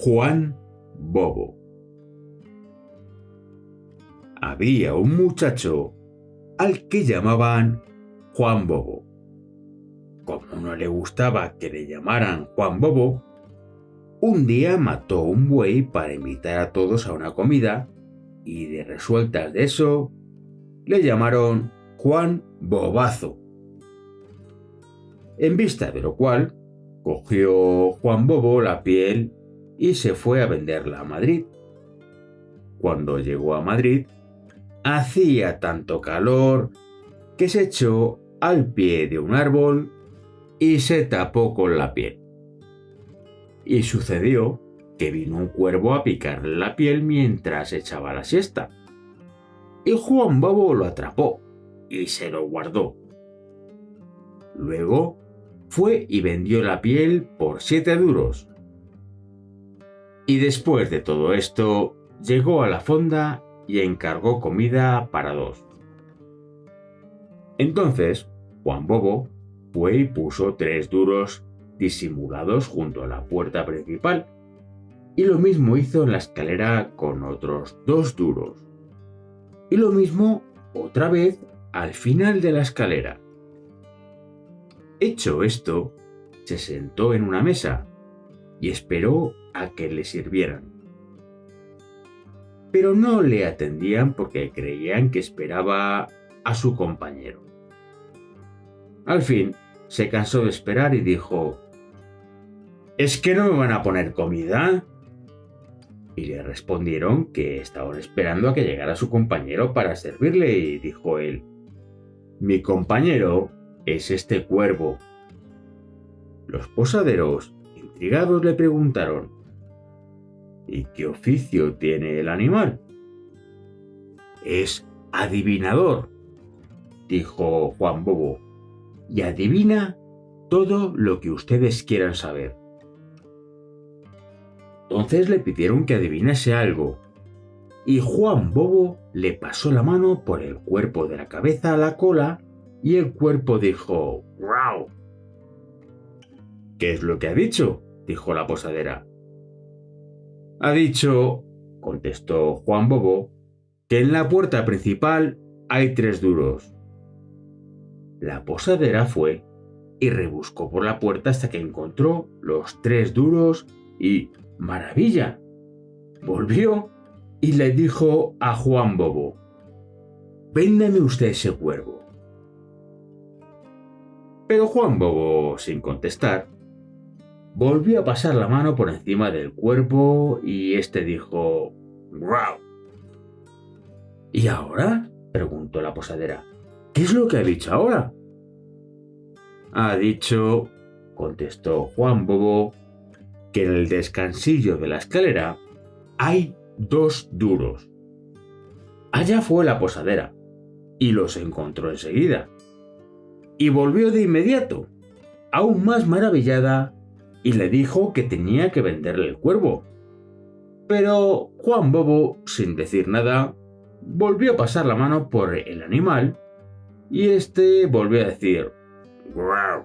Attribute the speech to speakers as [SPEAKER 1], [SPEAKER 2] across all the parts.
[SPEAKER 1] Juan Bobo. Había un muchacho al que llamaban Juan Bobo. Como no le gustaba que le llamaran Juan Bobo, un día mató un buey para invitar a todos a una comida y de resueltas de eso le llamaron Juan Bobazo. En vista de lo cual, cogió Juan Bobo la piel y se fue a venderla a Madrid. Cuando llegó a Madrid, hacía tanto calor que se echó al pie de un árbol y se tapó con la piel. Y sucedió que vino un cuervo a picarle la piel mientras echaba la siesta. Y Juan Bobo lo atrapó y se lo guardó. Luego fue y vendió la piel por 7 duros. Y después de todo esto, llegó a la fonda y encargó comida para 2. Entonces, Juan Bobo fue y puso 3 duros disimulados junto a la puerta principal, y lo mismo hizo en la escalera con otros 2 duros. Y lo mismo otra vez al final de la escalera. Hecho esto, se sentó en una mesa y esperó a que le sirvieran. Pero no le atendían porque creían que esperaba a su compañero. Al fin, se cansó de esperar y dijo: ¿Es que no me van a poner comida? Y le respondieron que estaban esperando a que llegara su compañero para servirle, y dijo él: Mi compañero es este cuervo. Los posaderos, intrigados, le preguntaron: ¿Y qué oficio tiene el animal? Es adivinador, dijo Juan Bobo, y adivina todo lo que ustedes quieran saber. Entonces le pidieron que adivinase algo, y Juan Bobo le pasó la mano por el cuerpo de la cabeza a la cola, y el cuerpo dijo: ¡Guau! ¿Qué es lo que ha dicho?, dijo la posadera. Ha dicho, contestó Juan Bobo, que en la puerta principal hay 3 duros. La posadera fue y rebuscó por la puerta hasta que encontró los 3 duros y, ¡maravilla!, volvió y le dijo a Juan Bobo: Véndame usted ese cuervo. Pero Juan Bobo, sin contestar, volvió a pasar la mano por encima del cuerpo y este dijo: ¡Guau! ¿Y ahora?, preguntó la posadera. ¿Qué es lo que ha dicho ahora? Ha dicho, contestó Juan Bobo, que en el descansillo de la escalera hay 2 duros. Allá fue la posadera y los encontró enseguida. Y volvió de inmediato, aún más maravillada, y le dijo que tenía que venderle el cuervo. Pero Juan Bobo, sin decir nada, volvió a pasar la mano por el animal y este volvió a decir: ¡Guau!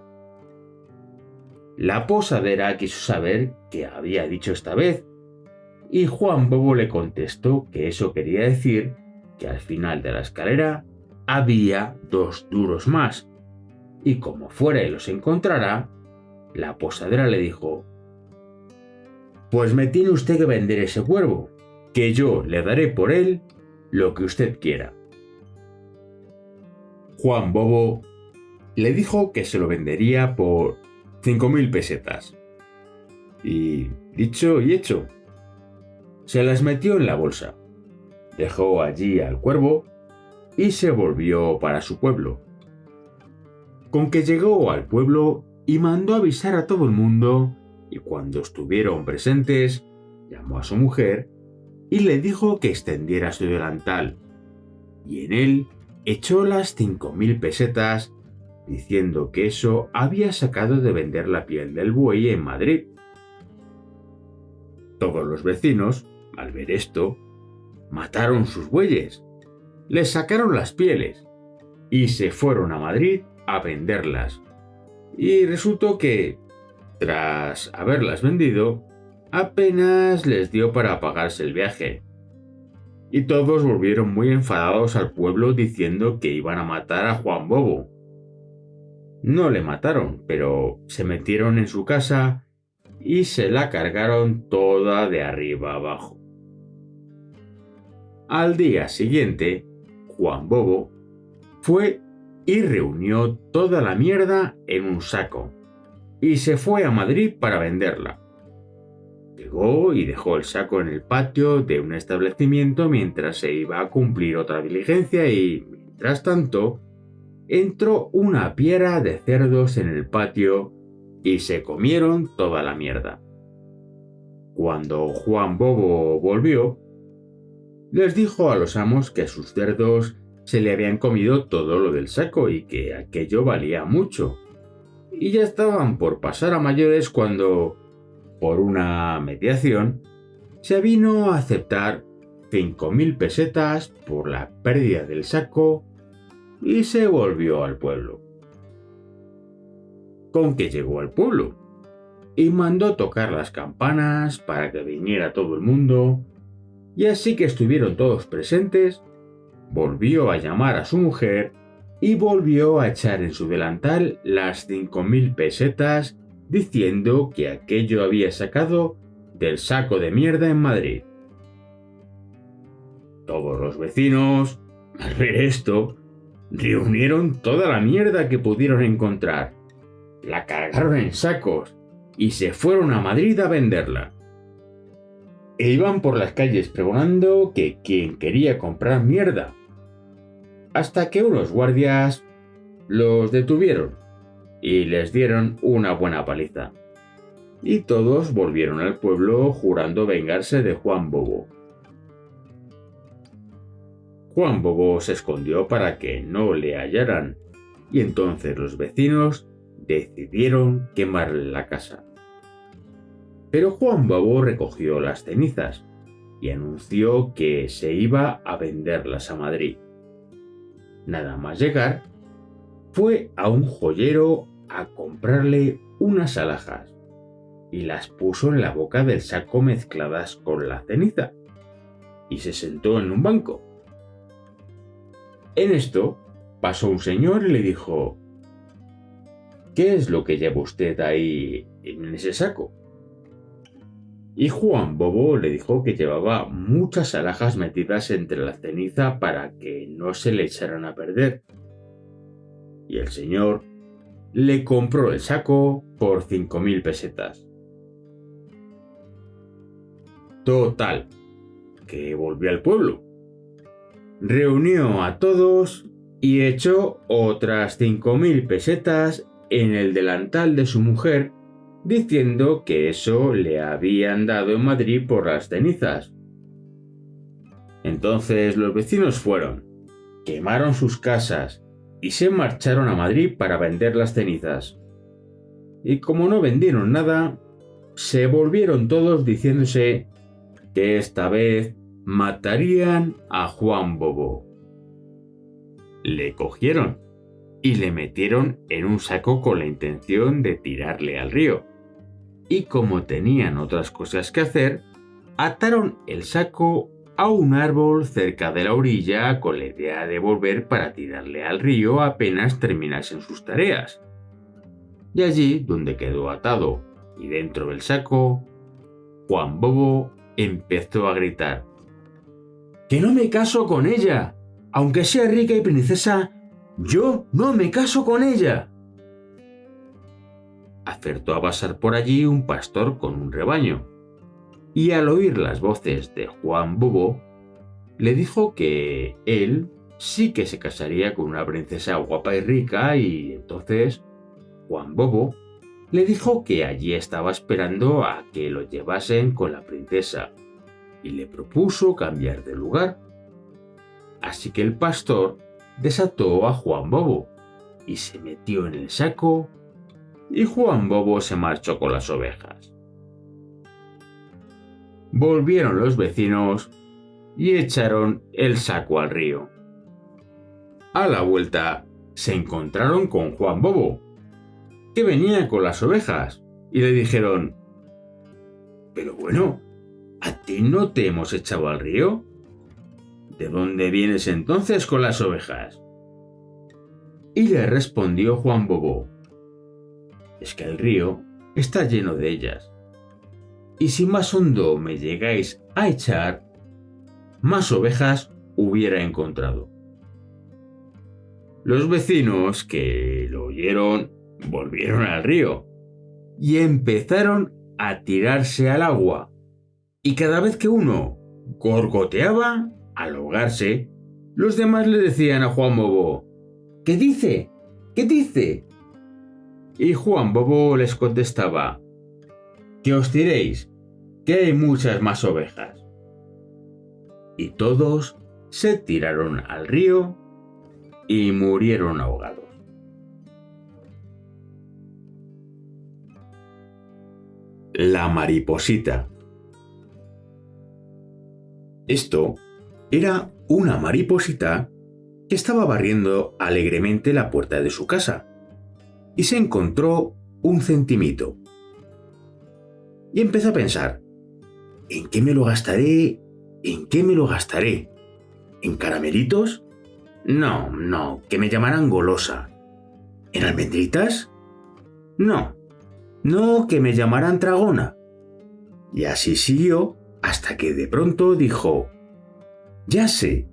[SPEAKER 1] La posadera quiso saber qué había dicho esta vez, y Juan Bobo le contestó que eso quería decir que al final de la escalera había 2 duros más, y como fuera y los encontrara, la posadera le dijo: Pues me tiene usted que vender ese cuervo, que yo le daré por él lo que usted quiera. Juan Bobo le dijo que se lo vendería por 5.000 pesetas. Y, dicho y hecho, se las metió en la bolsa, dejó allí al cuervo y se volvió para su pueblo. Con que llegó al pueblo y mandó avisar a todo el mundo, y cuando estuvieron presentes, llamó a su mujer y le dijo que extendiera su delantal, y en él echó las 5.000 pesetas, diciendo que eso había sacado de vender la piel del buey en Madrid. Todos los vecinos, al ver esto, mataron sus bueyes, les sacaron las pieles y se fueron a Madrid a venderlas. Y resultó que, tras haberlas vendido, apenas les dio para pagarse el viaje. Y todos volvieron muy enfadados al pueblo diciendo que iban a matar a Juan Bobo. No le mataron, pero se metieron en su casa y se la cargaron toda de arriba abajo. Al día siguiente, Juan Bobo fue y reunió toda la mierda en un saco y se fue a Madrid para venderla. Llegó y dejó el saco en el patio de un establecimiento mientras se iba a cumplir otra diligencia y, mientras tanto, entró una piara de cerdos en el patio y se comieron toda la mierda. Cuando Juan Bobo volvió, les dijo a los amos que a sus cerdos se le habían comido todo lo del saco y que aquello valía mucho. Y ya estaban por pasar a mayores cuando, por una mediación, se vino a aceptar 5.000 pesetas por la pérdida del saco y se volvió al pueblo. Con que llegó al pueblo y mandó tocar las campanas para que viniera todo el mundo, y así que estuvieron todos presentes, volvió a llamar a su mujer y volvió a echar en su delantal las 5.000 pesetas diciendo que aquello había sacado del saco de mierda en Madrid. Todos los vecinos, al ver esto, reunieron toda la mierda que pudieron encontrar, la cargaron en sacos y se fueron a Madrid a venderla. E iban por las calles pregonando que quien quería comprar mierda, hasta que unos guardias los detuvieron y les dieron una buena paliza. Y todos volvieron al pueblo jurando vengarse de Juan Bobo. Juan Bobo se escondió para que no le hallaran, y entonces los vecinos decidieron quemarle la casa. Pero Juan Bobo recogió las cenizas y anunció que se iba a venderlas a Madrid. Nada más llegar, fue a un joyero a comprarle unas alhajas y las puso en la boca del saco mezcladas con la ceniza y se sentó en un banco. En esto pasó un señor y le dijo: ¿qué es lo que lleva usted ahí en ese saco? Y Juan Bobo le dijo que llevaba muchas alhajas metidas entre la ceniza para que no se le echaran a perder. Y el señor le compró el saco por 5.000 pesetas. Total, que volvió al pueblo. Reunió a todos y echó otras 5.000 pesetas en el delantal de su mujer, diciendo que eso le habían dado en Madrid por las cenizas. Entonces los vecinos fueron, quemaron sus casas y se marcharon a Madrid para vender las cenizas. Y como no vendieron nada, se volvieron todos diciéndose que esta vez matarían a Juan Bobo. Le cogieron y le metieron en un saco con la intención de tirarle al río. Y como tenían otras cosas que hacer, ataron el saco a un árbol cerca de la orilla con la idea de volver para tirarle al río apenas terminasen sus tareas. Y allí, donde quedó atado y dentro del saco, Juan Bobo empezó a gritar: ¡que no me caso con ella! Aunque sea rica y princesa, yo no me caso con ella. Acertó a pasar por allí un pastor con un rebaño, y al oír las voces de Juan Bobo, le dijo que él sí que se casaría con una princesa guapa y rica, y entonces Juan Bobo le dijo que allí estaba esperando a que lo llevasen con la princesa, y le propuso cambiar de lugar. Así que el pastor desató a Juan Bobo y se metió en el saco, y Juan Bobo se marchó con las ovejas. Volvieron los vecinos y echaron el saco al río. A la vuelta se encontraron con Juan Bobo, que venía con las ovejas, y le dijeron: Pero bueno, ¿a ti no te hemos echado al río? ¿De dónde vienes entonces con las ovejas? Y le respondió Juan Bobo: es que el río está lleno de ellas, y si más hondo me llegáis a echar, más ovejas hubiera encontrado. Los vecinos, que lo oyeron, volvieron al río y empezaron a tirarse al agua, y cada vez que uno gorgoteaba al ahogarse, los demás le decían a Juan Bobo: ¿qué dice? ¿Qué dice? Y Juan Bobo les contestaba: que os tiréis, que hay muchas más ovejas. Y todos se tiraron al río y murieron ahogados. La mariposita. Esto era una mariposita que estaba barriendo alegremente la puerta de su casa y se encontró un centimito. Y empezó a pensar: ¿en qué me lo gastaré? ¿En qué me lo gastaré? ¿En caramelitos? No, que me llamarán golosa. ¿En almendritas? No, que me llamarán tragona. Y así siguió hasta que de pronto dijo: ya sé,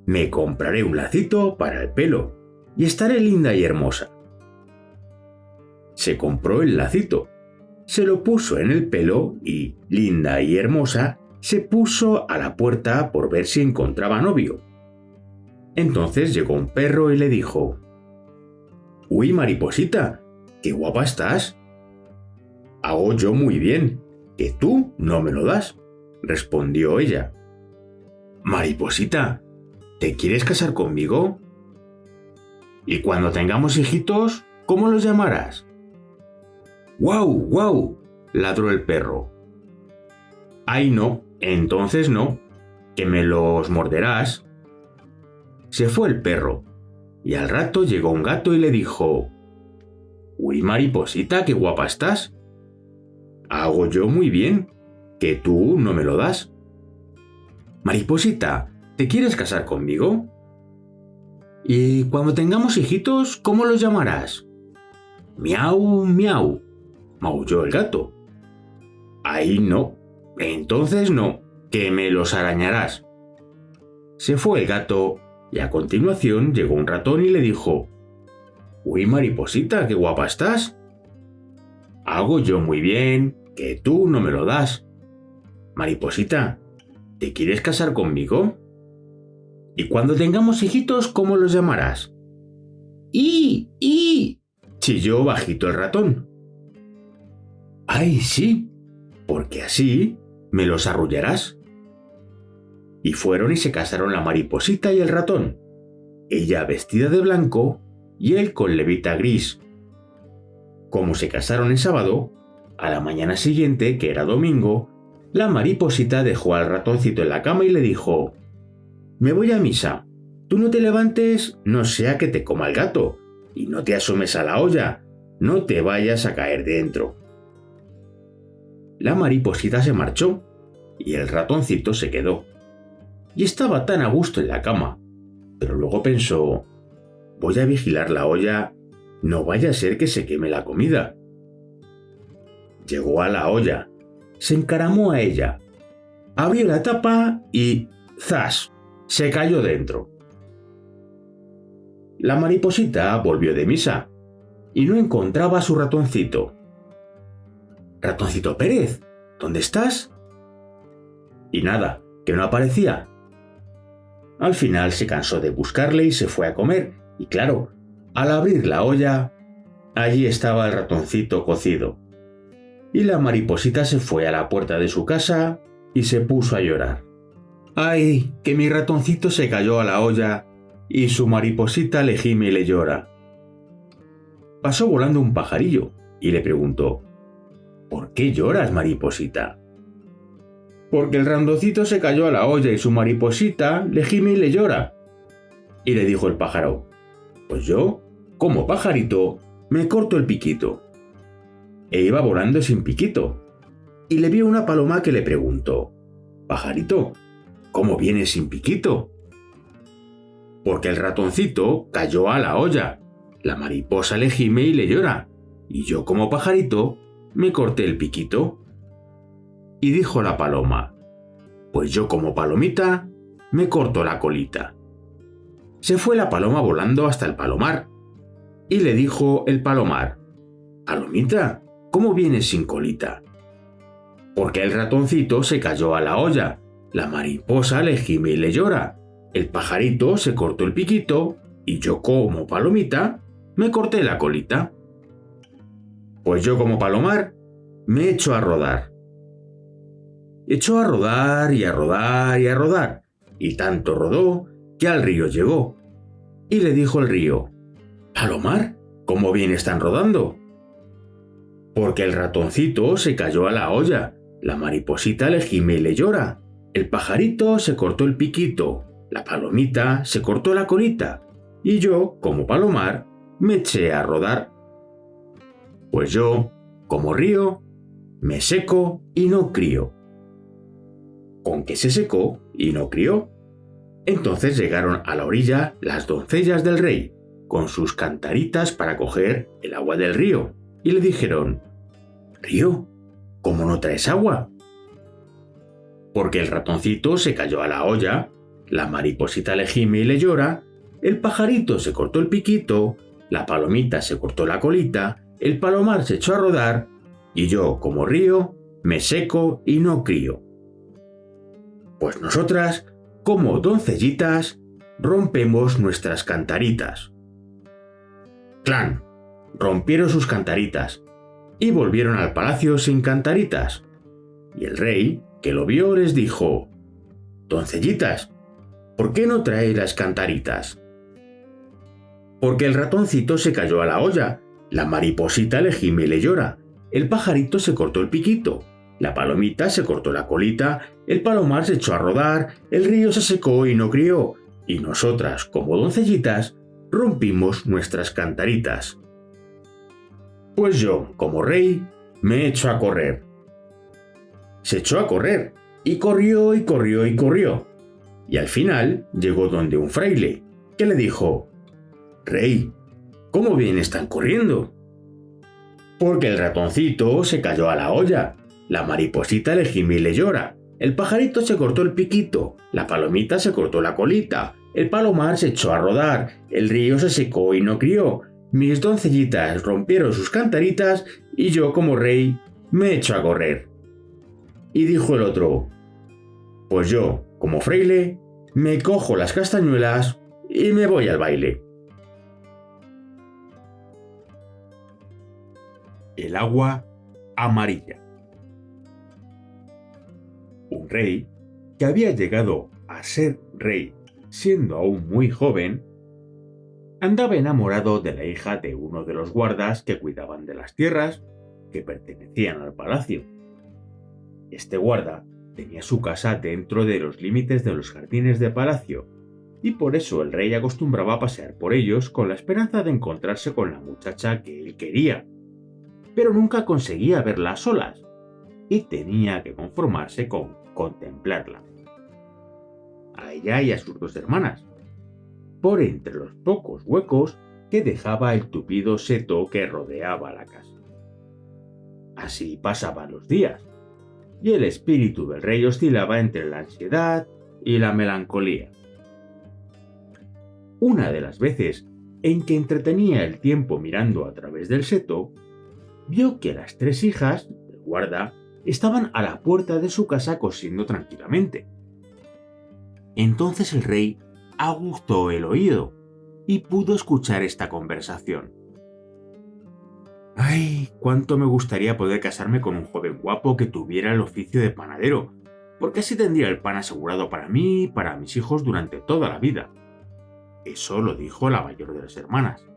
[SPEAKER 1] me compraré un lacito para el pelo y estaré linda y hermosa. Se compró el lacito, se lo puso en el pelo y, linda y hermosa, se puso a la puerta por ver si encontraba novio. Entonces llegó un perro y le dijo: «Uy, mariposita, qué guapa estás». «Hago yo muy bien, que tú no me lo das», respondió ella. «Mariposita, ¿te quieres casar conmigo? Y cuando tengamos hijitos, ¿cómo los llamarás?» «¡Guau, guau!», ladró el perro. «Ay, no, entonces no, que me los morderás». Se fue el perro, y al rato llegó un gato y le dijo: «Uy, mariposita, qué guapa estás». «Hago yo muy bien, que tú no me lo das». «Mariposita, ¿te quieres casar conmigo? Y cuando tengamos hijitos, ¿cómo los llamarás?» «Miau, miau», maulló el gato. «Ay, no, entonces no, que me los arañarás». Se fue el gato y a continuación llegó un ratón y le dijo: «Uy, mariposita, qué guapa estás». «Hago yo muy bien, que tú no me lo das». «Mariposita, ¿te quieres casar conmigo? Y cuando tengamos hijitos, ¿cómo los llamarás?» «¡Y! chilló bajito el ratón. «Ay, sí, porque así me los arrullarás». Y fueron y se casaron la mariposita y el ratón, ella vestida de blanco y él con levita gris. Como se casaron el sábado, a la mañana siguiente, que era domingo, la mariposita dejó al ratoncito en la cama y le dijo: «Me voy a misa. Tú no te levantes, no sea que te coma el gato, y no te asomes a la olla, no te vayas a caer dentro». La mariposita se marchó y el ratoncito se quedó. Y estaba tan a gusto en la cama, pero luego pensó: «Voy a vigilar la olla, no vaya a ser que se queme la comida». Llegó a la olla, se encaramó a ella, abrió la tapa y ¡zas!, se cayó dentro. La mariposita volvió de misa y no encontraba a su ratoncito. «Ratoncito Pérez, ¿dónde estás?» Y nada, que no aparecía. Al final se cansó de buscarle y se fue a comer, y claro, al abrir la olla, allí estaba el ratoncito cocido. Y la mariposita se fue a la puerta de su casa y se puso a llorar. «¡Ay, que mi ratoncito se cayó a la olla y su mariposita le gime y le llora!». Pasó volando un pajarillo y le preguntó: «¿Por qué lloras, mariposita?». «Porque el ratoncito se cayó a la olla y su mariposita le gime y le llora». Y le dijo el pájaro: «Pues yo, como pajarito, me corto el piquito». E iba volando sin piquito. y le vio una paloma que le preguntó: «Pajarito, ¿cómo vienes sin piquito?». «Porque el ratoncito cayó a la olla, la mariposa le gime y le llora, y yo como pajarito me corté el piquito». Y dijo la paloma: «Pues yo como palomita me corto la colita». Se fue la paloma volando hasta el palomar, y le dijo el palomar: «Palomita, ¿cómo vienes sin colita?». «Porque el ratoncito se cayó a la olla, la mariposa le gime y le llora, el pajarito se cortó el piquito, y yo como palomita me corté la colita». Pues yo como palomar me echo a rodar. Echó a rodar y a rodar y a rodar, y tanto rodó que al río llegó. Y le dijo el río: «Palomar, ¿cómo vienes tan rodando?». «Porque el ratoncito se cayó a la olla, la mariposita le gime y le llora, el pajarito se cortó el piquito, la palomita se cortó la colita, y yo, como palomar, me eché a rodar. Pues yo, como río, me seco y no crío». ¿Con qué se secó y no crió? Entonces llegaron a la orilla las doncellas del rey, con sus cantaritas para coger el agua del río, y le dijeron: «Río, ¿cómo no traes agua?». «Porque el ratoncito se cayó a la olla, la mariposita le gime y le llora, el pajarito se cortó el piquito, la palomita se cortó la colita, el palomar se echó a rodar, y yo, como río, me seco y no crío. Pues nosotras, como doncellitas, rompemos nuestras cantaritas». ¡Clan! Rompieron sus cantaritas y volvieron al palacio sin cantaritas. Y el rey, que lo vio, les dijo: «Doncellitas, ¿por qué no traéis las cantaritas?». «Porque el ratoncito se cayó a la olla, la mariposita le gime y le llora, el pajarito se cortó el piquito, la palomita se cortó la colita, el palomar se echó a rodar, el río se secó y no crió, y nosotras, como doncellitas, rompimos nuestras cantaritas. Pues yo, como rey, me echo a correr». Se echó a correr, y corrió y corrió y corrió, y al final llegó donde un fraile, que le dijo: «Rey, ¿cómo vienes tan corriendo?». «Porque el ratoncito se cayó a la olla, la mariposita le gime y le llora, el pajarito se cortó el piquito, la palomita se cortó la colita, el palomar se echó a rodar, el río se secó y no crió, mis doncellitas rompieron sus cantaritas, y yo, como rey, me echo a correr». Y dijo el otro: «Pues yo, como fraile, me cojo las castañuelas y me voy al baile». El agua amarilla. Un rey, que había llegado a ser rey siendo aún muy joven, andaba enamorado de la hija de uno de los guardas que cuidaban de las tierras que pertenecían al palacio. Este guarda tenía su casa dentro de los límites de los jardines de palacio, y por eso el rey acostumbraba a pasear por ellos con la esperanza de encontrarse con la muchacha que él quería, pero nunca conseguía verla a solas, y tenía que conformarse con contemplarla, a ella y a sus dos hermanas, por entre los pocos huecos que dejaba el tupido seto que rodeaba la casa. Así pasaban los días, y el espíritu del rey oscilaba entre la ansiedad y la melancolía. Una de las veces en que entretenía el tiempo mirando a través del seto, vio que las tres hijas del guarda estaban a la puerta de su casa cosiendo tranquilamente. Entonces el rey aguzó el oído y pudo escuchar esta conversación. «Ay, cuánto me gustaría poder casarme con un joven guapo que tuviera el oficio de panadero, porque así tendría el pan asegurado para mí y para mis hijos durante toda la vida». Eso lo dijo la mayor de las hermanas.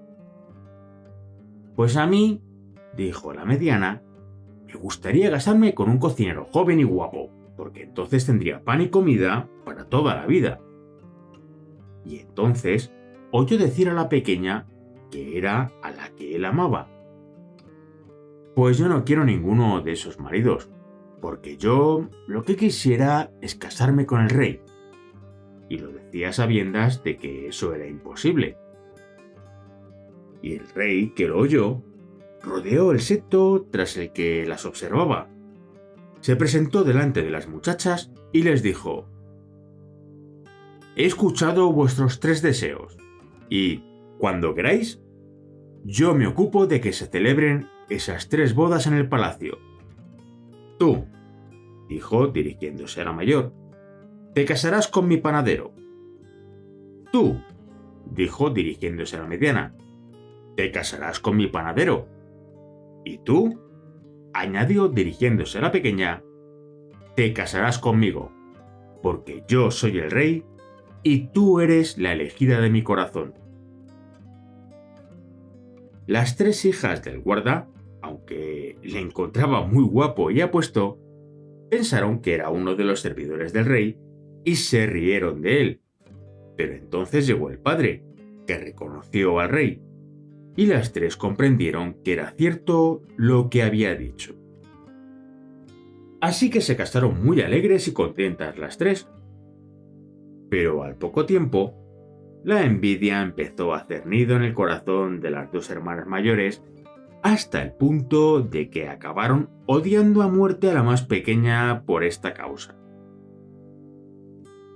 [SPEAKER 1] «Pues a mí», dijo la mediana, «me gustaría casarme con un cocinero joven y guapo, porque entonces tendría pan y comida para toda la vida». Y entonces oyó decir a la pequeña que era a la que él amaba: «Pues yo no quiero ninguno de esos maridos, porque yo lo que quisiera es casarme con el rey. Y lo decía a sabiendas de que eso era imposible. Y el rey, que lo oyó, rodeó el seto tras el que las observaba. Se presentó delante de las muchachas y les dijo: «He escuchado vuestros 3 deseos, y, cuando queráis, yo me ocupo de que se celebren esas 3 bodas en el palacio. Tú», dijo dirigiéndose a la mayor, «te casarás con mi panadero. Tú», dijo dirigiéndose a la mediana, «te casarás con mi panadero. Y tú», añadió dirigiéndose a la pequeña, «te casarás conmigo, porque yo soy el rey y tú eres la elegida de mi corazón». Las 3 hijas del guarda, aunque le encontraba muy guapo y apuesto, pensaron que era uno de los servidores del rey y se rieron de él. Pero entonces llegó el padre, que reconoció al rey, y las 3 comprendieron que era cierto lo que había dicho. Así que se casaron muy alegres y contentas las 3. Pero al poco tiempo, la envidia empezó a hacer nido en el corazón de las 2 hermanas mayores, hasta el punto de que acabaron odiando a muerte a la más pequeña por esta causa.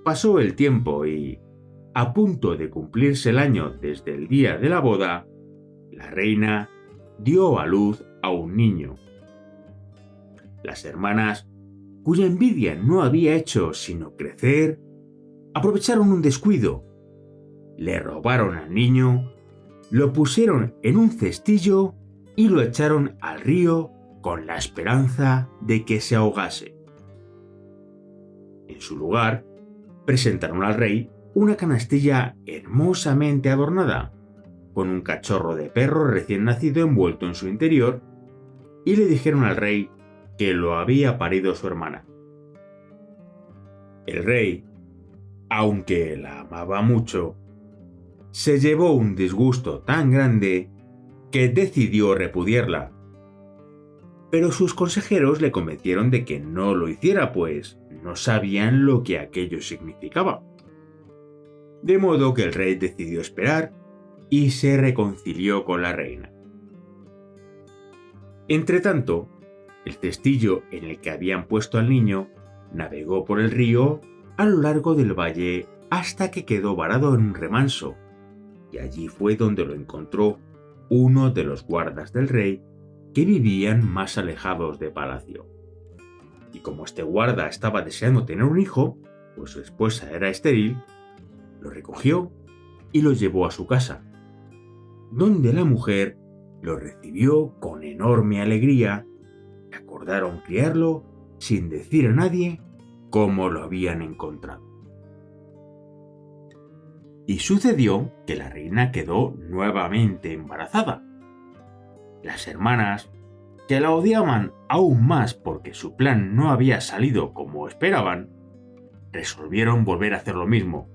[SPEAKER 1] Pasó el tiempo y, a punto de cumplirse el año desde el día de la boda, la reina dio a luz a un niño. Las hermanas, cuya envidia no había hecho sino crecer, aprovecharon un descuido, le robaron al niño, lo pusieron en un cestillo y lo echaron al río con la esperanza de que se ahogase. En su lugar, presentaron al rey una canastilla hermosamente adornada, con un cachorro de perro recién nacido envuelto en su interior, y le dijeron al rey que lo había parido su hermana. El rey, aunque la amaba mucho, se llevó un disgusto tan grande que decidió repudiarla. Pero sus consejeros le convencieron de que no lo hiciera, pues no sabían lo que aquello significaba. De modo que el rey decidió esperar y se reconcilió con la reina. Entretanto, el cestillo en el que habían puesto al niño navegó por el río a lo largo del valle hasta que quedó varado en un remanso, y allí fue donde lo encontró uno de los guardas del rey que vivían más alejados de palacio. Y como este guarda estaba deseando tener un hijo, pues su esposa era estéril, lo recogió y lo llevó a su casa, donde la mujer lo recibió con enorme alegría y acordaron criarlo sin decir a nadie cómo lo habían encontrado. Y sucedió que la reina quedó nuevamente embarazada. Las hermanas, que la odiaban aún más porque su plan no había salido como esperaban, resolvieron volver a hacer lo mismo,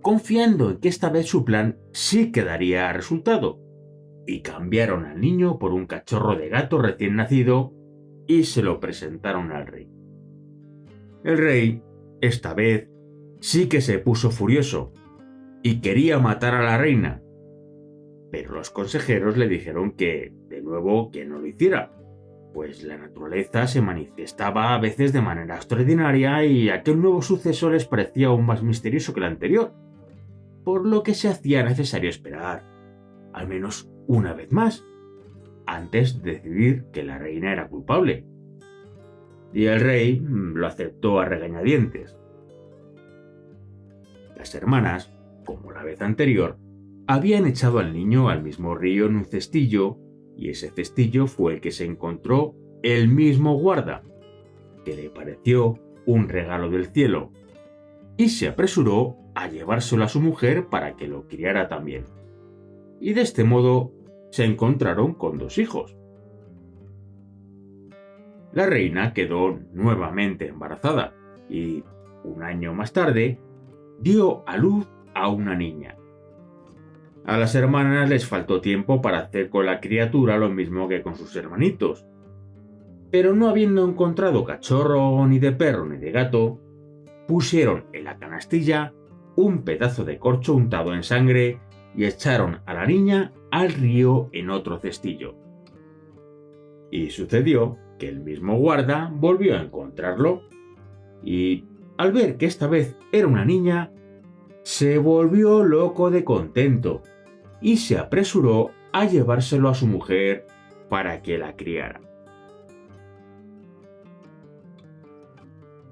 [SPEAKER 1] confiando en que esta vez su plan sí que daría resultado, y cambiaron al niño por un cachorro de gato recién nacido y se lo presentaron al rey. El rey, esta vez, sí que se puso furioso y quería matar a la reina, pero los consejeros le dijeron que, de nuevo, que no lo hiciera, pues la naturaleza se manifestaba a veces de manera extraordinaria y aquel nuevo suceso les parecía aún más misterioso que el anterior, por lo que se hacía necesario esperar, al menos una vez más, antes de decidir que la reina era culpable. Y el rey lo aceptó a regañadientes. Las hermanas, como la vez anterior, habían echado al niño al mismo río en un cestillo, y ese cestillo fue el que se encontró el mismo guarda, que le pareció un regalo del cielo, y se apresuró a llevárselo a su mujer para que lo criara también. Y de este modo se encontraron con 2 hijos. La reina quedó nuevamente embarazada y, un año más tarde, dio a luz a una niña. A las hermanas les faltó tiempo para hacer con la criatura lo mismo que con sus hermanitos. Pero no habiendo encontrado cachorro ni de perro ni de gato, pusieron en la canastilla un pedazo de corcho untado en sangre y echaron a la niña al río en otro cestillo. Y sucedió que el mismo guarda volvió a encontrarlo y, al ver que esta vez era una niña, se volvió loco de contento y se apresuró a llevárselo a su mujer para que la criara.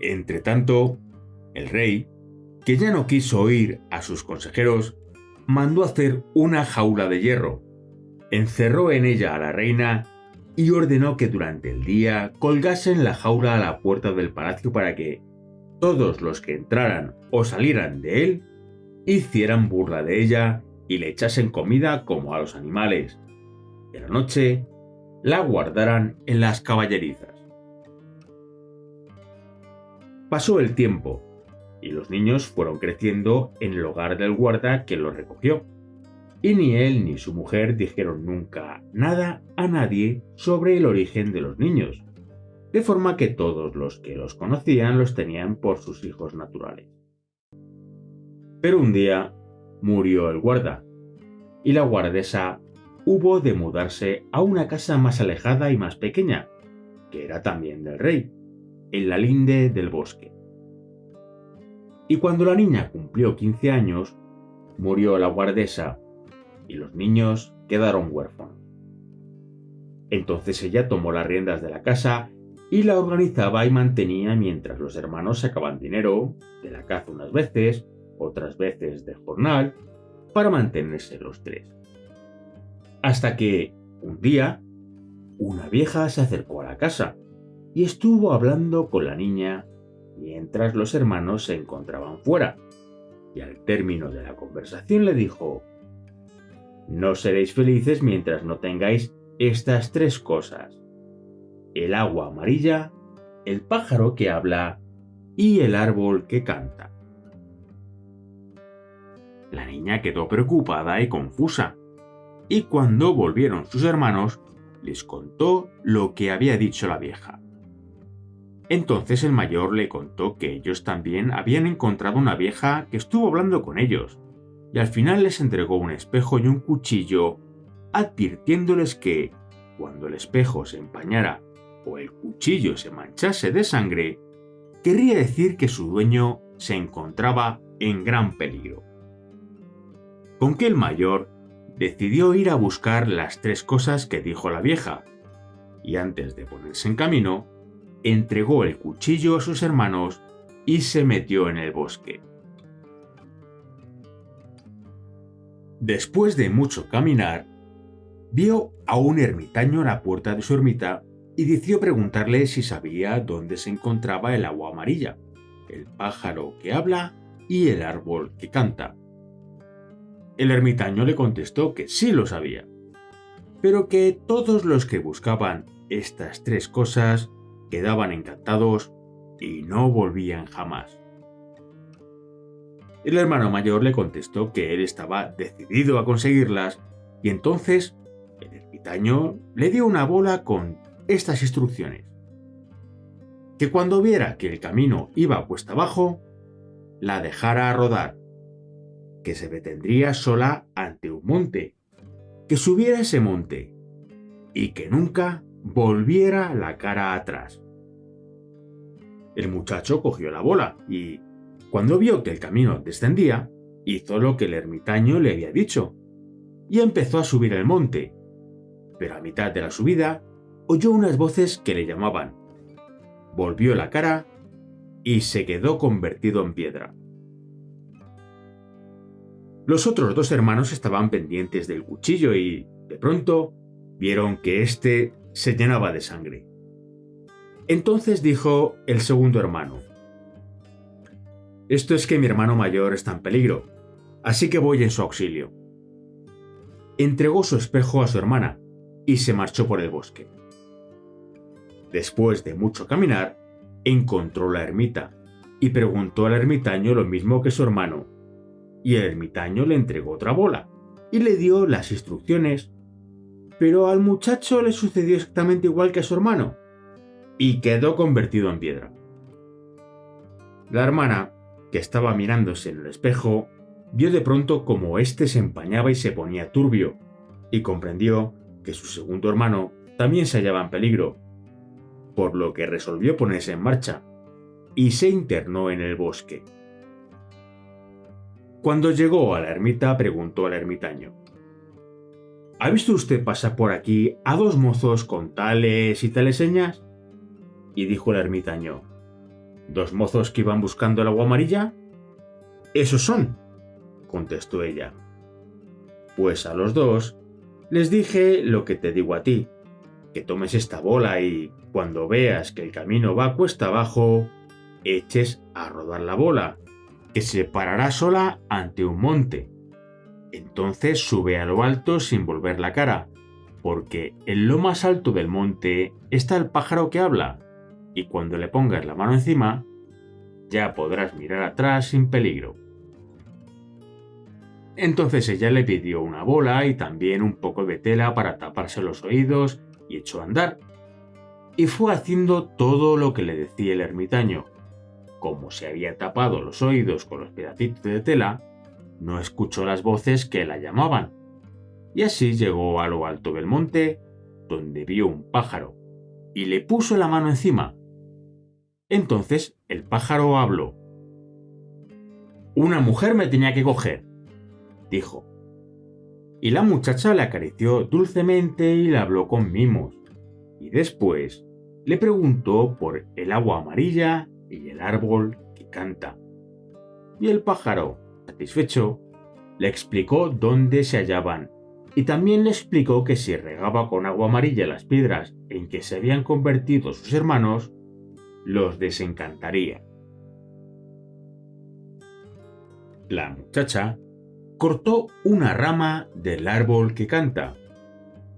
[SPEAKER 1] Entretanto, el rey, que ya no quiso oír a sus consejeros, mandó hacer una jaula de hierro, encerró en ella a la reina y ordenó que durante el día colgasen la jaula a la puerta del palacio para que todos los que entraran o salieran de él hicieran burla de ella y le echasen comida como a los animales. Y a la noche la guardaran en las caballerizas. Pasó el tiempo y los niños fueron creciendo en el hogar del guarda que los recogió. Y ni él ni su mujer dijeron nunca nada a nadie sobre el origen de los niños, de forma que todos los que los conocían los tenían por sus hijos naturales. Pero un día murió el guarda, y la guardesa hubo de mudarse a una casa más alejada y más pequeña, que era también del rey, en la linde del bosque. Y cuando la niña cumplió 15 años, murió la guardesa, y los niños quedaron huérfanos. Entonces ella tomó las riendas de la casa y la organizaba y mantenía mientras los hermanos sacaban dinero de la caza unas veces, otras veces de jornal, para mantenerse los tres. Hasta que, un día, una vieja se acercó a la casa y estuvo hablando con la niña mientras los hermanos se encontraban fuera, y al término de la conversación le dijo: «No seréis felices mientras no tengáis estas tres cosas: el agua amarilla, el pájaro que habla y el árbol que canta». La niña quedó preocupada y confusa, y cuando volvieron sus hermanos, les contó lo que había dicho la vieja. Entonces el mayor le contó que ellos también habían encontrado una vieja que estuvo hablando con ellos, y al final les entregó un espejo y un cuchillo, advirtiéndoles que, cuando el espejo se empañara o el cuchillo se manchase de sangre, querría decir que su dueño se encontraba en gran peligro. Con que el mayor decidió ir a buscar las tres cosas que dijo la vieja, y antes de ponerse en camino, entregó el cuchillo a sus hermanos y se metió en el bosque. Después de mucho caminar, vio a un ermitaño a la puerta de su ermita y decidió preguntarle si sabía dónde se encontraba el agua amarilla, el pájaro que habla y el árbol que canta. El ermitaño le contestó que sí lo sabía, pero que todos los que buscaban estas tres cosas quedaban encantados y no volvían jamás. El hermano mayor le contestó que él estaba decidido a conseguirlas, y entonces el ermitaño le dio una bola con estas instrucciones: que cuando viera que el camino iba cuesta abajo, la dejara rodar, que se detendría sola ante un monte, que subiera ese monte y que nunca volviera la cara atrás. El muchacho cogió la bola y, cuando vio que el camino descendía, hizo lo que el ermitaño le había dicho y empezó a subir el monte, pero a mitad de la subida oyó unas voces que le llamaban. Volvió la cara y se quedó convertido en piedra. Los otros dos hermanos estaban pendientes del cuchillo y, de pronto, vieron que éste se llenaba de sangre. Entonces dijo el segundo hermano: «Esto es que mi hermano mayor está en peligro, así que voy en su auxilio». Entregó su espejo a su hermana y se marchó por el bosque. Después de mucho caminar, encontró la ermita y preguntó al ermitaño lo mismo que su hermano, y el ermitaño le entregó otra bola y le dio las instrucciones, pero al muchacho le sucedió exactamente igual que a su hermano. y quedó convertido en piedra. La hermana, que estaba mirándose en el espejo, vio de pronto cómo éste se empañaba y se ponía turbio, y comprendió que su segundo hermano también se hallaba en peligro, por lo que resolvió ponerse en marcha, y se internó en el bosque. Cuando llegó a la ermita, preguntó al ermitaño: ¿Ha visto usted pasar por aquí a dos mozos con tales y tales señas? Y dijo el ermitaño: ¿Dos mozos que iban buscando el agua amarilla? Esos son, contestó ella. Pues a los dos les dije lo que te digo a ti, que tomes esta bola y, cuando veas que el camino va cuesta abajo, eches a rodar la bola, que se parará sola ante un monte. Entonces sube a lo alto sin volver la cara, porque en lo más alto del monte está el pájaro que habla, y cuando le pongas la mano encima, ya podrás mirar atrás sin peligro. Entonces ella le pidió una bola y también un poco de tela para taparse los oídos y echó a andar. Y fue haciendo todo lo que le decía el ermitaño. Como se había tapado los oídos con los pedacitos de tela, no escuchó las voces que la llamaban, y así llegó a lo alto del monte, donde vio un pájaro, y le puso la mano encima. Entonces el pájaro habló. «Una mujer me tenía que coger», dijo. Y la muchacha le acarició dulcemente y le habló con mimos, y después le preguntó por el agua amarilla y el árbol que canta. Y el pájaro, satisfecho, le explicó dónde se hallaban, y también le explicó que si regaba con agua amarilla las piedras en que se habían convertido sus hermanos, los desencantaría. La muchacha cortó una rama del árbol que canta,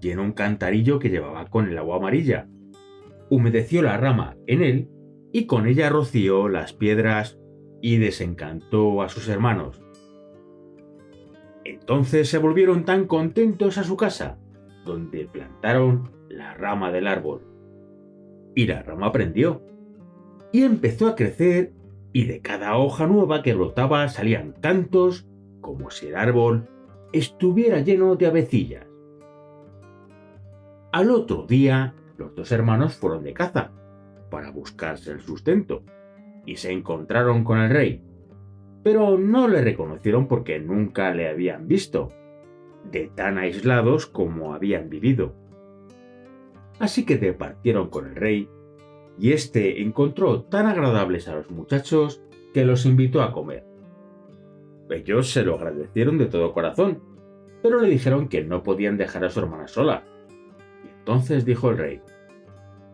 [SPEAKER 1] llenó un cantarillo que llevaba con el agua amarilla, humedeció la rama en él y con ella roció las piedras y desencantó a sus hermanos. Entonces se volvieron tan contentos a su casa, donde plantaron la rama del árbol. Y la rama prendió, y empezó a crecer, y de cada hoja nueva que brotaba salían cantos, como si el árbol estuviera lleno de avecillas. Al otro día, los dos hermanos fueron de caza, para buscarse el sustento, y se encontraron con el rey, pero no le reconocieron porque nunca le habían visto, de tan aislados como habían vivido. Así que departieron con el rey, y éste encontró tan agradables a los muchachos que los invitó a comer. Ellos se lo agradecieron de todo corazón, pero le dijeron que no podían dejar a su hermana sola. Y entonces dijo el rey: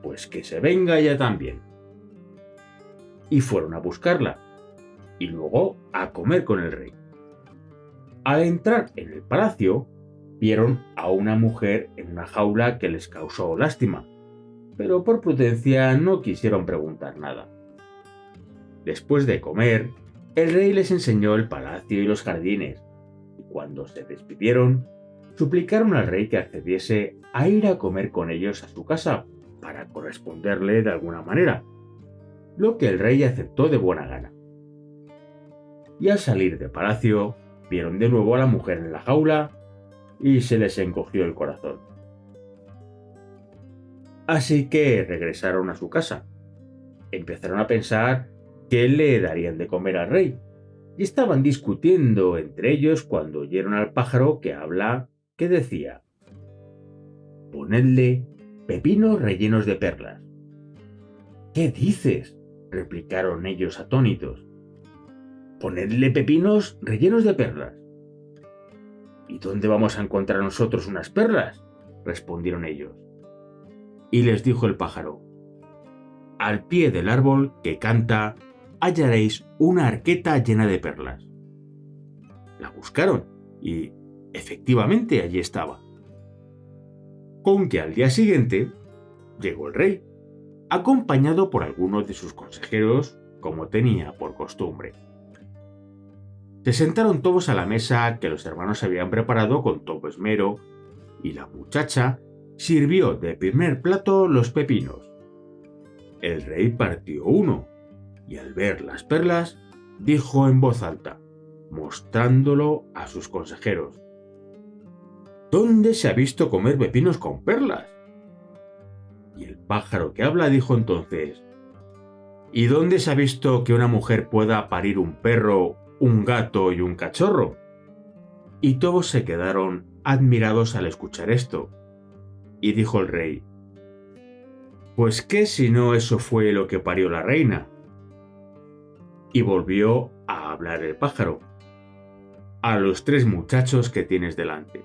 [SPEAKER 1] «Pues que se venga ella también». Y fueron a buscarla, y luego a comer con el rey. Al entrar en el palacio, vieron a una mujer en una jaula que les causó lástima, pero por prudencia no quisieron preguntar nada. Después de comer, el rey les enseñó el palacio y los jardines, y cuando se despidieron, suplicaron al rey que accediese a ir a comer con ellos a su casa para corresponderle de alguna manera, lo que el rey aceptó de buena gana. Y al salir del palacio, vieron de nuevo a la mujer en la jaula y se les encogió el corazón. Así que regresaron a su casa. Empezaron a pensar qué le darían de comer al rey, y estaban discutiendo entre ellos cuando oyeron al pájaro que habla, que decía: «Ponedle pepinos rellenos de perlas». «¿Qué dices?», replicaron ellos atónitos. «¿Ponedle pepinos rellenos de perlas?» «¿Y dónde vamos a encontrar nosotros unas perlas?», respondieron ellos. Y les dijo el pájaro: «Al pie del árbol que canta hallaréis una arqueta llena de perlas». La buscaron y, efectivamente, allí estaba. Con que al día siguiente llegó el rey, acompañado por algunos de sus consejeros, como tenía por costumbre. Se sentaron todos a la mesa que los hermanos habían preparado con todo esmero, y la muchacha sirvió de primer plato los pepinos. El rey partió uno y al ver las perlas dijo en voz alta, mostrándolo a sus consejeros: ¿Dónde se ha visto comer pepinos con perlas? Y el pájaro que habla dijo entonces: ¿Y dónde se ha visto que una mujer pueda parir un perro, un gato y un cachorro? Y todos se quedaron admirados al escuchar esto. Y dijo el rey: Pues qué si no eso fue lo que parió la reina. Y volvió a hablar el pájaro: a los 3 muchachos que tienes delante.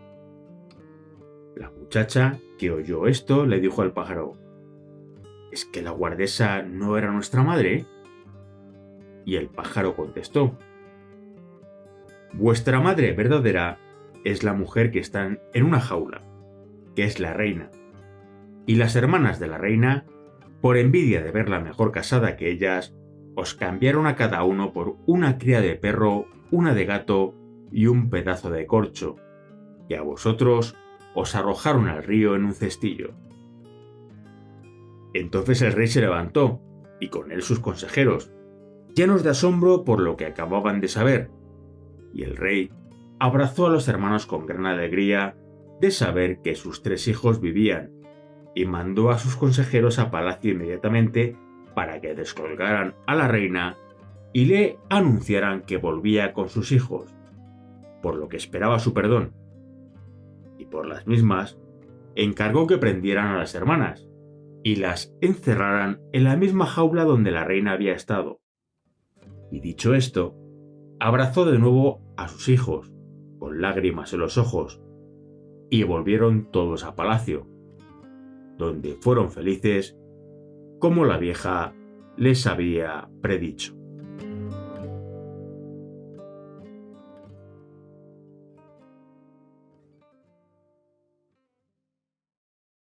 [SPEAKER 1] La muchacha que oyó esto le dijo al pájaro: ¿Es que la guardesa no era nuestra madre? Y el pájaro contestó: Vuestra madre verdadera es la mujer que está en una jaula, que es la reina. Y las hermanas de la reina, por envidia de verla mejor casada que ellas, os cambiaron a cada uno por una cría de perro, una de gato y un pedazo de corcho, y a vosotros os arrojaron al río en un cestillo. Entonces el rey se levantó, y con él sus consejeros, llenos de asombro por lo que acababan de saber, y el rey abrazó a los hermanos con gran alegría de saber que sus 3 hijos vivían, y mandó a sus consejeros a palacio inmediatamente para que descolgaran a la reina y le anunciaran que volvía con sus hijos, por lo que esperaba su perdón. Y por las mismas, encargó que prendieran a las hermanas y las encerraran en la misma jaula donde la reina había estado. Y dicho esto, abrazó de nuevo a sus hijos, con lágrimas en los ojos, y volvieron todos a palacio, donde fueron felices como la vieja les había predicho.